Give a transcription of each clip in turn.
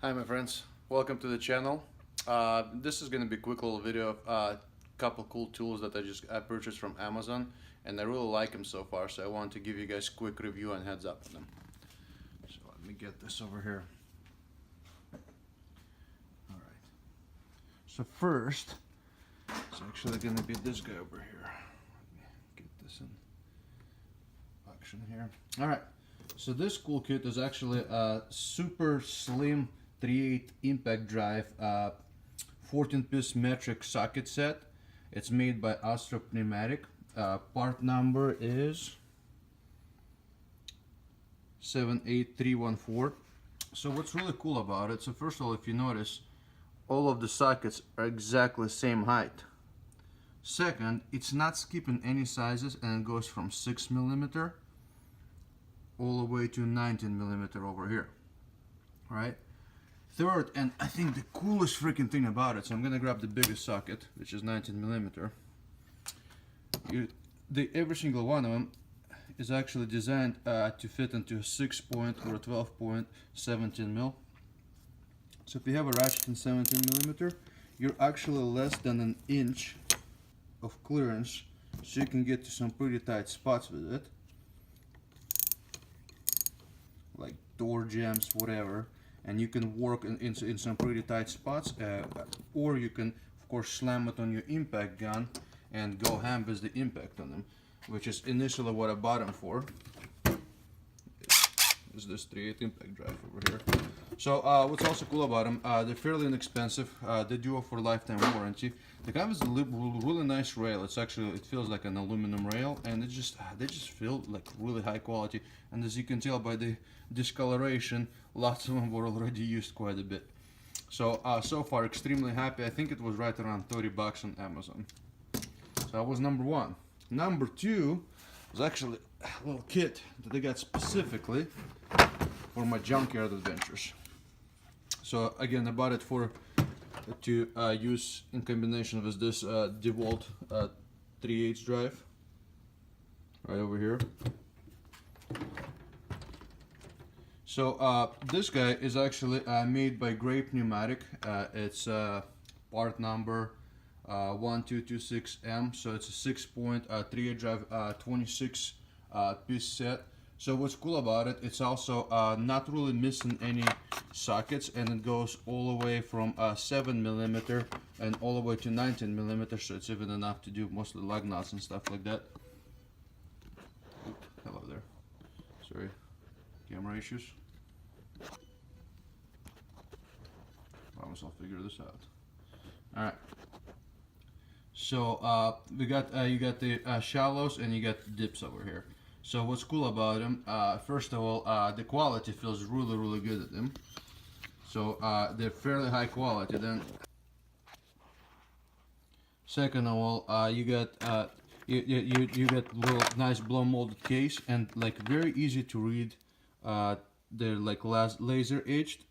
Hi my friends, welcome to the channel. This is going to be a quick little video of a couple cool tools that I purchased from Amazon, and I really like them so far, so I wanted to give you guys a quick review and heads up on them. So let me get this over here. Alright, so first it's actually going to be this guy over here. Let me get this in action here. Alright, so this cool kit is actually a super slim 3/8 impact drive 14-piece metric socket set. It's made by Astro Pneumatic. Part number is 78314. So what's really cool about it, so first of all, if you notice, all of the sockets are exactly the same height. Second, it's not skipping any sizes, and it goes from 6mm all the way to 19mm over here. Right? Third, and I think the coolest freaking thing about it, so I'm gonna grab the biggest socket, which is 19mm. Every single one of them is actually designed to fit into a 6-point or a 12-point 17mm. So if you have a ratchet in 17mm, you're actually less than an inch of clearance, so you can get to some pretty tight spots with it, like door jams, whatever. And you can work in some pretty tight spots, or you can of course slam it on your impact gun and go ham with the impact on them, which is initially what I bought them for. Is this 3/8 impact drive over here. So what's also cool about them, they're fairly inexpensive. They do offer lifetime warranty. They come with a really nice rail. It feels like an aluminum rail, and they just feel like really high quality. And as you can tell by the discoloration, lots of them were already used quite a bit. So so far extremely happy. I think it was right around 30 bucks on Amazon. So that was number one. Number two was actually a little kit that I got specifically for my junkyard adventures. So again, I bought it to use in combination with this DeWalt 3/8 drive right over here. So this guy is actually made by Grape Pneumatic. It's part number 1226M. So it's a 6-point 3/8 drive 26 piece set. So what's cool about it, it's also not really missing any sockets, and it goes all the way from 7mm and all the way to 19mm, so it's even enough to do mostly lug nuts and stuff like that. Oop, hello there. Sorry, camera issues. Promise I'll figure this out. Alright. So you got the shallows and you got the dips over here. So what's cool about them, first of all, the quality feels really good at them. So they're fairly high quality. Then second of all, you got little nice blow molded case, and like very easy to read. They're like laser etched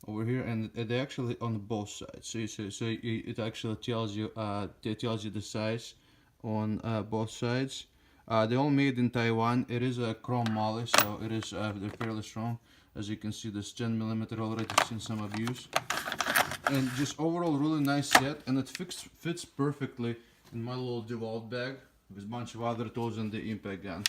over here, and they're actually on both sides. So it actually tells you the size on both sides. They're all made in Taiwan. It is a chrome moly, so it is they're fairly strong. As you can see, this 10mm already seen some abuse, and just overall really nice set, and it fits perfectly in my little DeWalt bag with a bunch of other tools and the impact gun.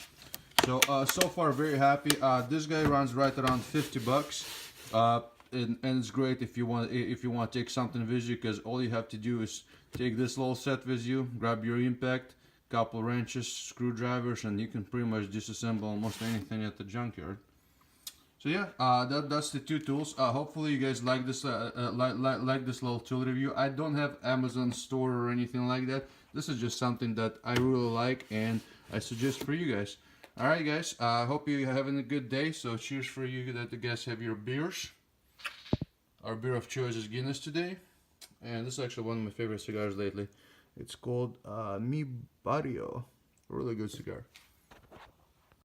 So so far very happy. This guy runs right around 50 bucks, and it's great if you want to take something with you, because all you have to do is take this little set with you, grab your impact, couple wrenches, screwdrivers, and you can pretty much disassemble almost anything at the junkyard. So yeah, that's the two tools. Hopefully you guys like this like this little tool review. I don't have Amazon store or anything like that. This is just something that I really like and I suggest for you guys. Alright guys, I hope you're having a good day. So cheers for you that you guys have your beers. Our beer of choice is Guinness today, and this is actually one of my favorite cigars lately. It's called Mi Barrio. Really good cigar.